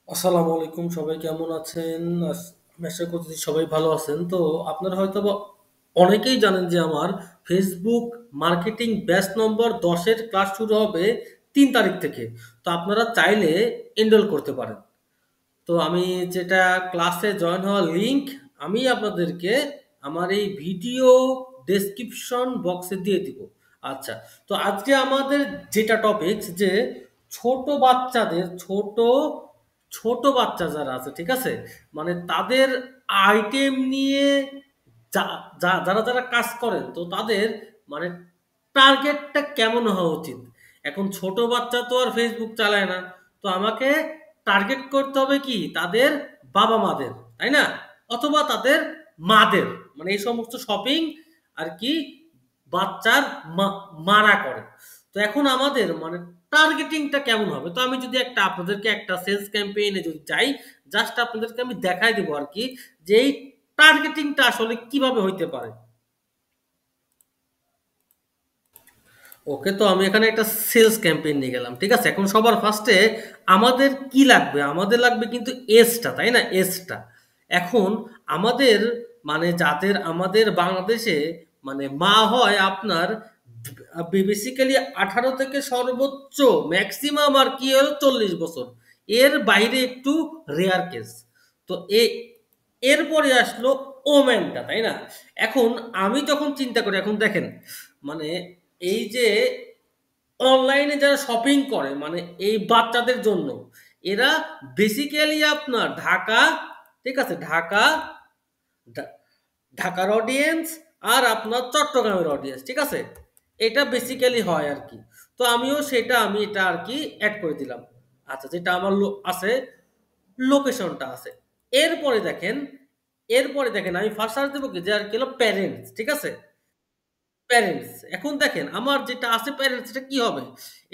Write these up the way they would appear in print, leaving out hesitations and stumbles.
আসসালামু আলাইকুম, সবাই কেমন আছেন? আমি আশা করছি সবাই ভালো আছেন। তো আপনারা হয়তোবা অনেকেই জানেন যে আমার ফেসবুক মার্কেটিং ব্যাচ নম্বর 10 এর ক্লাস শুরু হবে ৩ তারিখ থেকে। তো আপনারা চাইলে এনরোল করতে পারেন। তো আমি যেটা ক্লাসে জয়েন হওয়ার লিংক আমি আপনাদেরকে আমার এই ভিডিও ডেসক্রিপশন বক্সে দিয়ে দিব। আচ্ছা, তো আজকে আমাদের যেটা টপিক যে ছোট বাচ্চাদের ছোট বাচ্চা যারা আছে, ঠিক আছে, মানে তাদের আইটেম নিয়ে যারা কাজ করেন, তো তাদের মানে টার্গেটটা কেমন হওয়া উচিত। এখন ছোট বাচ্চা তো আর ফেসবুক চালায় না, তো আমাকে টার্গেট করতে হবে কি তাদের বাবা মাদের, তাই না, অথবা তাদের মাদের, মানে এই সমস্ত শপিং আর কি বাচ্চার মারা করে। তো এখন আমাদের মানে টার্গেটিংটা কেমন হবে। তো আমি যদি আপনাদেরকে একটা সেলস ক্যাম্পেইনে যদি যাই, জাস্ট আপনাদেরকে আমি দেখাই দেবো আর কি যে এই টার্গেটিংটা আসলে কিভাবে হইতে পারে। ওকে, তো আমি এখানে একটা সেলস ক্যাম্পেইন নিয়ে গেলাম, ঠিক আছে। এখন সবার ফার্স্টে আমাদের কি লাগবে, আমাদের লাগবে কিন্তু এসটা, তাই না, এসটা। এখন আমাদের মানে যাদের আমাদের বাংলাদেশে মানে মা হয় আপনার বেসিক্যালি 18 থেকে সর্বোচ্চ ম্যাক্সিমাম আর কি হলো 40 বছর, এর বাইরে একটু রেয়ার কেস। তো এরপরে আসলো ওমেনটা, তাই না। এখন আমি যখন চিন্তা করি, এখন দেখেন মানে এই যে অনলাইনে যারা শপিং করে মানে এই বাচ্চাদের জন্য, এরা বেসিক্যালি আপনার ঢাকা, ঠিক আছে, ঢা- ঢাকার অডিয়েন্স আর আপনার চট্টগ্রামের অডিয়েন্স, ঠিক আছে, এটা বেসিক্যালি হয় আর কি। তো আমি এটা আর কি অ্যাড করে দিলাম। আচ্ছা, যেটা আমার আছে, লোকেশনটা আছে। এরপরে দেখেন এরপরে দেখেন আমি ফার্স্ট সার্চ দেবো কি যে আর কি হলো প্যারেন্টস, ঠিক আছে, প্যারেন্টস। এখন দেখেন আমার যেটা আছে প্যারেন্টস, এটা কি হবে,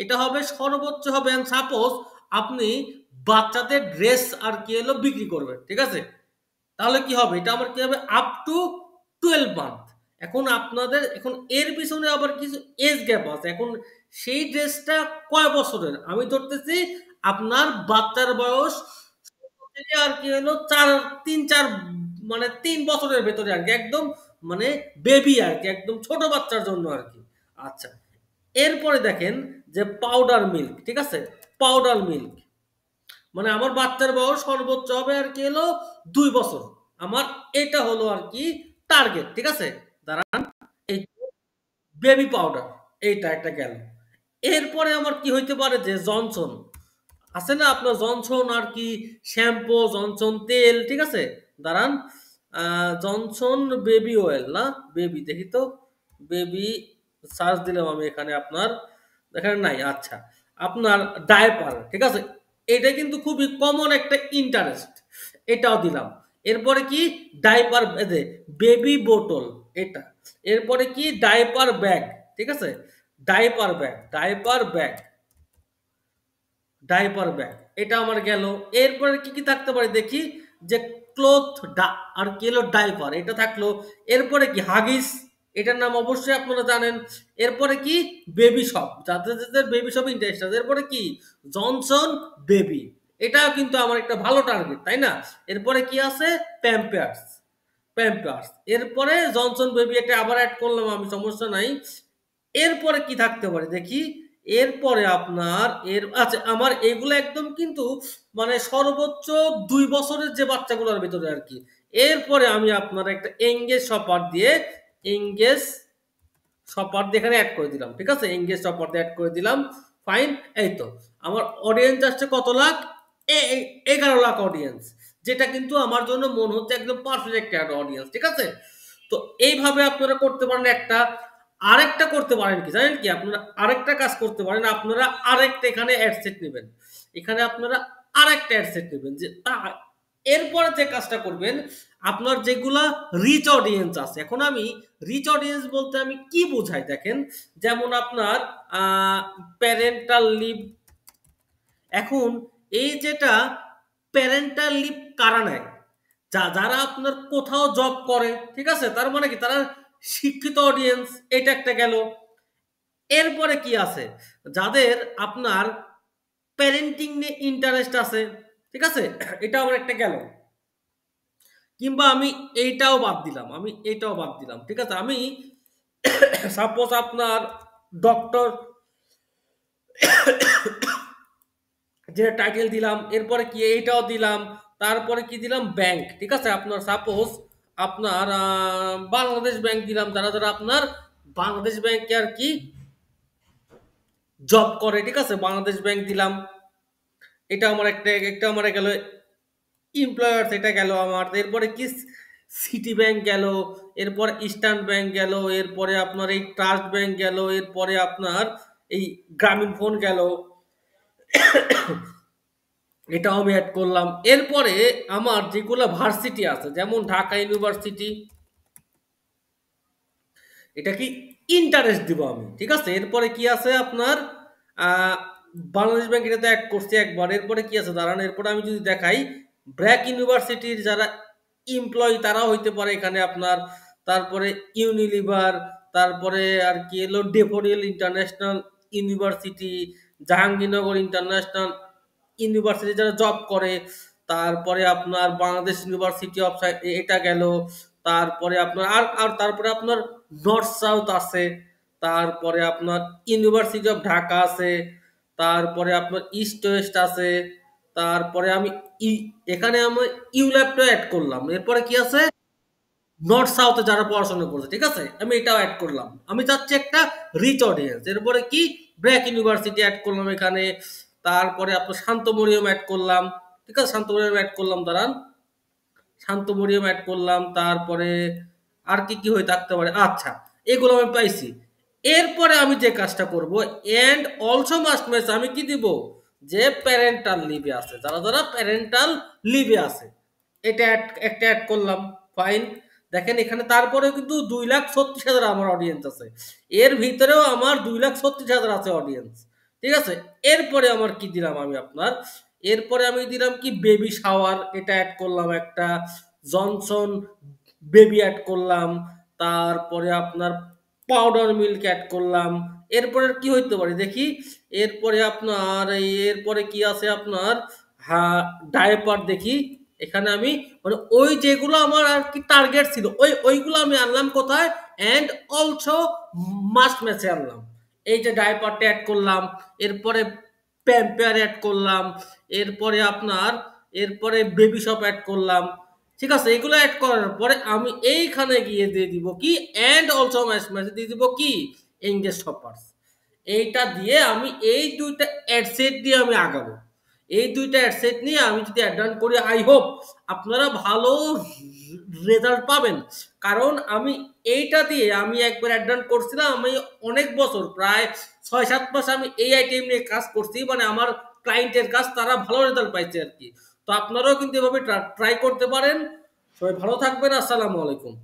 এটা হবে সর্বোচ্চ হবে সাপোজ আপনি বাচ্চাদের ড্রেস আর কি হলো বিক্রি করবেন, ঠিক আছে, তাহলে কি হবে, এটা আমার কি হবে আপ টু 12 মান্থ। এখন আপনাদের এখন এর পিছনে আবার কিছু এজ গ্যাপ আছে। এখন সেই ড্রেসটা কয় বছরের আমি ধরতেছি, আপনার বাচ্চার বয়স থেকে আর কি হলো 3-4 মানে 3 বছরের ভেতরে আর কি, একদম মানে বেবি আর কি, একদম ছোট বাচ্চার জন্য আর কি। আচ্ছা, এরপরে দেখেন যে পাউডার মিল্ক, ঠিক আছে, পাউডার মিল্ক মানে আমার বাচ্চার বয়স সর্বোচ্চ হবে আর কি হলো 2 বছর। আমার এটা হলো আর কি টার্গেট, ঠিক আছে। দাঁড়ান, এই বেবি পাউডার, এইটা একটা গেল। এরপরে আমার কি হইতে পারে যে জনসন আছে না আপনার, জনসন আর কি শ্যাম্পু, জনসন তেল, ঠিক আছে। দাঁড়ান, জনসন বেবি অয়েল না, বেবি দেখি তো, বেবি সার্চ দিলাম আমি এখানে, আপনার এখানে নাই। আচ্ছা, আপনার ডায়পার, ঠিক আছে, এটা কিন্তু খুবই কমন একটা ইন্টারেস্ট, এটাও দিলাম। এরপরে কি ডাইপার, বেবি বোতল, এটা। এরপরে কি ডাইপার ব্যাগ, ঠিক আছে, ডাইপার ব্যাগ, ডাইপার ব্যাগ, এটা আমার গেল। এরপরে কি কি থাকতে পারে দেখি, যে ক্লোথ আর কি হলো ডাইপার, এটা থাকলো। এরপরে কি হাগিস, এটার নাম অবশ্যই আপনারা জানেন। এরপরে কি বেবি শপ, যাদের যাদের বেবি শপ ইন্টারেস্ট আছে। এরপরে কি জনসন বেবি, এটাও কিন্তু আমার একটা ভালো টার্গেট, তাই না। এরপরে কি আছে প্যাম্পার্স, প্যাম্পার্স। এরপরে জনসন বেবি, এটা আবার অ্যাড করলাম আমি, সমস্যা নাই। এরপরে কি থাকতে পারে দেখি, এরপরে আপনার আচ্ছা, আমার এগুলো একদম কিন্তু মানে সর্বোচ্চ 2 বছরের যে বাচ্চাগুলোর ভিতরে আর কি। এরপরে আমি আপনার একটা এঙ্গেজ শপার দিয়ে এখানে অ্যাড করে দিলাম, ঠিক আছে, এঙ্গেজ শপার দিয়ে অ্যাড করে দিলাম। ফাইন, এই তো আমার অডিয়েন্স আসছে কত লাখ, 11 লাখ অডিয়েন্স, যেটা কিন্তু আমার জন্য মনে হচ্ছে একদম পারফেক্ট একটা অডিয়েন্স, ঠিক আছে। তো এইভাবে আপনারা করতে পারেন একটা। আরেকটা করতে পারেন কি জানেন কি, আপনারা আরেকটা কাজ করতে পারেন, আপনারা আরেকটা এখানে অ্যাডসেট নেবেন, এখানে আপনারা আরেকটা অ্যাডসেট নেবেন, যে এরপরে যে কাজটা করবেন, আপনার যেগুলা রিচ অডিয়েন্স আছে। এখন আমি রিচ অডিয়েন্স বলতে আমি কি বোঝাই দেখেন, যেমন আপনার প্যারেন্টাল লিভ। এখন এই যেটা প্যারেন্টাল লিভ কারা নেয়, যারা আপনার কোথাও জব করে, ঠিক আছে, তার মানে কি তারা শিক্ষিত অডিয়েন্স, এটা একটা গেল। এরপরে কি আছে, যাদের আপনার প্যারেন্টিং নিয়ে ইন্টারেস্ট আছে, ঠিক আছে? এটা আমার একটা গেল। কিংবা আমি এইটাও বাদ দিলাম, আমি এইটাও বাদ দিলাম। ঠিক আছে? আমি সাপোজ আপনার ডক্টর যেটা টাইটেল দিলাম, এরপরে কি এইটাও দিলাম, তারপরে কি দিলাম ব্যাংক। ঠিক আছে? আপনার সাপোজ আপনার বাংলাদেশ ব্যাংক দিলাম, যারা যারা আপনার বাংলাদেশ ব্যাংকে আর কি জব করে। ঠিক আছে? বাংলাদেশ ব্যাংক দিলাম। এটা আমার একটা আমার গেল এমপ্লয়ার্স, এটা গেল আমার। এরপরে কি সিটি ব্যাংক গেল, এরপর ইস্টার্ন ব্যাংক গেল, এরপরে আপনার এই ট্রাস্ট ব্যাংক গেল, এরপরে আপনার এই গ্রামীণ ফোন গেল, এটাও আমি অ্যাড করলাম। এরপরে আমার যেগুলো ভার্সিটি আছে, যেমন ঢাকা ইউনিভার্সিটি, এটা কি ইন্টারেস্ট দিব আমি। ঠিক আছে? এরপরে কি আছে আপনার আহ, বাংলাদেশ ব্যাংক, এটাতে অ্যাড করছি একবার। এরপরে কি আছে দাঁড়ান, এরপরে আমি যদি দেখাই ব্র্যাক ইউনিভার্সিটির যারা এমপ্লয়ি তারাও হইতে পারে এখানে আপনার। তারপরে ইউনিলিভার, তারপরে আর কি এলো daffodil international university, Jahangirnagar international university যারা জব করে। তারপরে আপনার বাংলাদেশ ইউনিভার্সিটি অফ এটা গেল। তারপরে আপনার আর তারপরে আপনার নর্থ সাউথ আছে। তারপরে আপনার ইউনিভার্সিটি অফ ঢাকা আছে। তারপরে আপনার ইস্ট ওয়েস্ট আছে। তারপরে আমি এখানে আমি ইউল্যাবটা অ্যাড করলাম। এরপরে কি আছে নর্থ সাউথে যারা পড়াশোনা করছে। ঠিক আছে? আমি এটাও অ্যাড করলাম। আমি চাচ্ছি একটা রিচ অডিয়েন্স। এরপরে কি ব্র্যাক ইউনিভার্সিটি অ্যাড করলাম এখানে। তারপরে আপনার শান্ত মরিয়ম অ্যাড করলাম। ঠিক আছে? শান্ত মরিয়ম অ্যাড করলাম, দাঁড়ান, শান্ত মরিয়ম অ্যাড করলাম। তারপরে আর কি কি হয়ে থাকতে পারে, আচ্ছা এগুলো আমি পাইছি। এরপরে আমি যে কাজটা করব, এন্ড অলসো মাস্ট ম্যাচ, আমি কি দিব, যে প্যারেন্টাল লিভে আছে, যারা যারা প্যারেন্টাল লিভে আছে, এটা একটা অ্যাড করলাম। ফাইন। দেখেন এখানে তারপরেও কিন্তু 2,36,000 আমার অডিয়েন্স আছে। এর ভিতরেও আমার 2,36,000 আছে অডিয়েন্স। ঠিক আছে? এরপরে আমার কি দিলাম আমি আপনার, এরপরে আমি দিলাম কি বেবি শাওয়ার, এটা অ্যাড করলাম একটা। জনসন বেবি অ্যাড করলাম। তারপরে আপনার পাউডার মিল্ক অ্যাড করলাম। এরপরে কি হইতে পারে দেখি, এরপরে আপনার এরপরে কি আছে আপনার, হ্যাঁ, ডায়পার দেখি। এখানে আমি মানে ওই যেগুলো আমার আর কি টার্গেট ছিল, ওইগুলো আমি আনলাম কোথায়, অ্যান্ড অলসো মাস্ট ম্যাচে আনলাম। এই যে ডায়পারটা অ্যাড করলাম, এরপরে প্যাম্পার অ্যাড করলাম, এরপরে আপনার এরপরে বেবি শপ অ্যাড করলাম। ঠিক আছে? এগুলো অ্যাড করার পরে আমি এইখানে গিয়ে দিয়ে দিব কি, অ্যান্ড অলসো ম্যাচ ম্যাচে দিয়ে দিব কি এঙ্গেজ শপার্স। এইটা দিয়ে আমি এই দুইটা অ্যাডসেট দিয়ে আমি আগাবো। এই দুইটা অ্যাডসেট নিয়ে আমি যদি অ্যাড রান করি, আই হোপ আপনারা ভালো রেজাল্ট পাবেন। কারণ আমি এইটা দিয়ে আমি একবার অ্যাড রান করছিলাম, আমি অনেক বছর প্রায় 6-7 মাস আমি এই আইটেম নিয়ে কাজ করছি, মানে আমার ক্লায়েন্টের কাজ, তারা ভালো রেজাল্ট পাইছে আর কি। তো আপনারাও কিন্তু এভাবে ট্রাই করতে পারেন। সবাই ভালো থাকবেন। আসসালামু আলাইকুম।